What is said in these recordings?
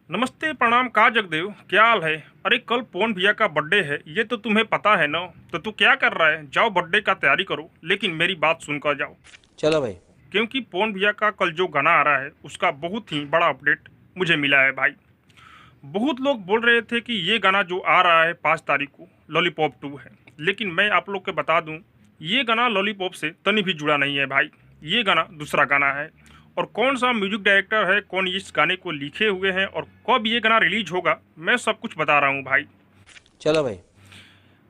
नमस्ते प्रणाम का जगदेव, क्या हाल है। अरे कल पवन भैया का बर्थडे है, ये तो तुम्हें पता है ना। तो तू क्या कर रहा है, जाओ बर्थडे का तैयारी करो, लेकिन मेरी बात सुनकर जाओ। चलो भाई। क्योंकि पवन भैया का कल जो गाना आ रहा है उसका बहुत ही बड़ा अपडेट मुझे मिला है भाई। बहुत लोग बोल रहे थे कि ये गाना जो आ रहा है 5 तारीख को लॉलीपॉप 2 है, लेकिन मैं आप लोग को बता दूं ये गाना लॉलीपॉप से तनी भी जुड़ा नहीं है भाई। ये गाना दूसरा गाना है। और कौन सा म्यूजिक डायरेक्टर है, कौन इस गाने को लिखे हुए हैं और कब ये गाना रिलीज होगा, मैं सब कुछ बता रहा हूँ भाई। चलो भाई।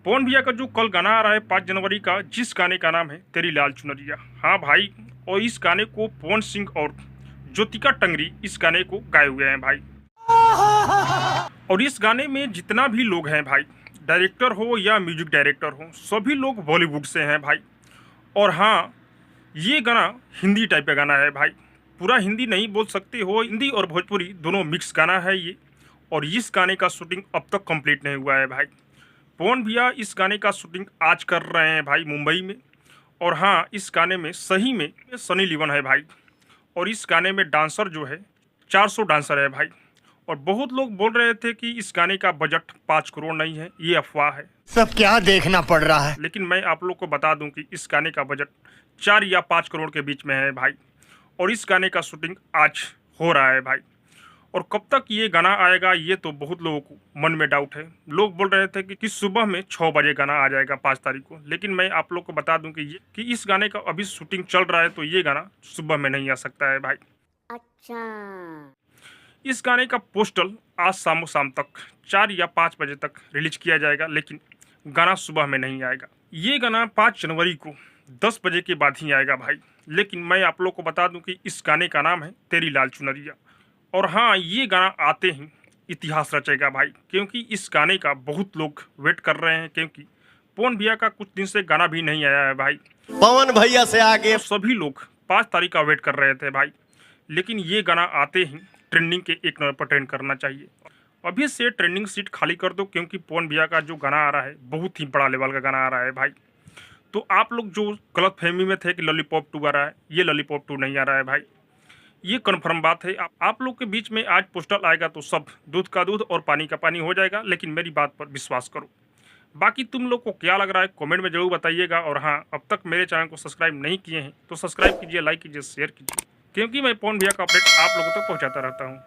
पवन भैया का जो कल गाना आ रहा है 5 जनवरी का, जिस गाने का नाम है तेरी लाल चुनरिया, हाँ भाई। और इस गाने को पवन सिंह और ज्योतिका टंगरी इस गाने को गाए हुए हैं भाई। और इस गाने में जितना भी लोग हैं भाई, डायरेक्टर हो या म्यूजिक डायरेक्टर हो, सभी लोग बॉलीवुड से हैं भाई। और हाँ, ये गाना हिंदी टाइप का गाना है भाई। पूरा हिंदी नहीं बोल सकते हो, हिंदी और भोजपुरी दोनों मिक्स गाना है ये। और इस गाने का शूटिंग अब तक कंप्लीट नहीं हुआ है भाई। पवन भैया इस गाने का शूटिंग आज कर रहे हैं भाई मुंबई में। और हाँ, इस गाने में सही में सनी लियोन है भाई। और इस गाने में डांसर जो है 400 डांसर है भाई। और बहुत लोग बोल रहे थे कि इस गाने का बजट 5 करोड़ नहीं है, ये अफवाह है। सब क्या देखना पड़ रहा है। लेकिन मैं आप लोग को बता दूं कि इस गाने का बजट 4 या 5 करोड़ के बीच में है भाई। और इस गाने का शूटिंग आज हो रहा है भाई। और कब तक ये गाना आएगा, ये तो बहुत लोगों को मन में डाउट है। लोग बोल रहे थे कि सुबह में 6 बजे गाना आ जाएगा 5 तारीख को। लेकिन मैं आप लोग को बता दूं कि इस गाने का अभी शूटिंग चल रहा है, तो ये गाना सुबह में नहीं आ सकता है भाई। अच्छा। इस गाने का पोस्टर आज शाम तक 4 या 5 बजे तक रिलीज किया जाएगा, लेकिन गाना सुबह में नहीं आएगा। ये गाना 5 जनवरी को 10 बजे के बाद ही आएगा भाई। लेकिन मैं आप लोग को बता दूं कि इस गाने का नाम है तेरी लाल चुनरिया। और हाँ, ये गाना आते ही इतिहास रचेगा भाई, क्योंकि इस गाने का बहुत लोग वेट कर रहे हैं। क्योंकि पवन भैया का कुछ दिन से गाना भी नहीं आया है भाई। पवन भैया से आगे तो सभी लोग 5 तारीख का वेट कर रहे थे भाई। लेकिन ये गाना आते ही ट्रेंडिंग के 1 नंबर पर ट्रेंड करना चाहिए। अभी से ट्रेंडिंग सीट खाली कर दो, क्योंकि पवन भैया का जो गाना आ रहा है बहुत ही बड़ा लेवल का गाना आ रहा है भाई। तो आप लोग जो गलत फहमी में थे कि लॉलीपॉप 2 आ रहा है, ये लॉलीपॉप 2 नहीं आ रहा है भाई। ये कन्फर्म बात है। आप लोग के बीच में आज पोस्टर आएगा तो सब दूध का दूध और पानी का पानी हो जाएगा। लेकिन मेरी बात पर विश्वास करो। बाकी तुम लोग को क्या लग रहा है कमेंट में जरूर बताइएगा। और हाँ, अब तक मेरे चैनल को सब्सक्राइब नहीं किए हैं तो सब्सक्राइब कीजिए, लाइक कीजिए, शेयर कीजिए, क्योंकि मैं पवन भैया का अपडेट आप लोगों तक पहुँचाता रहता हूँ।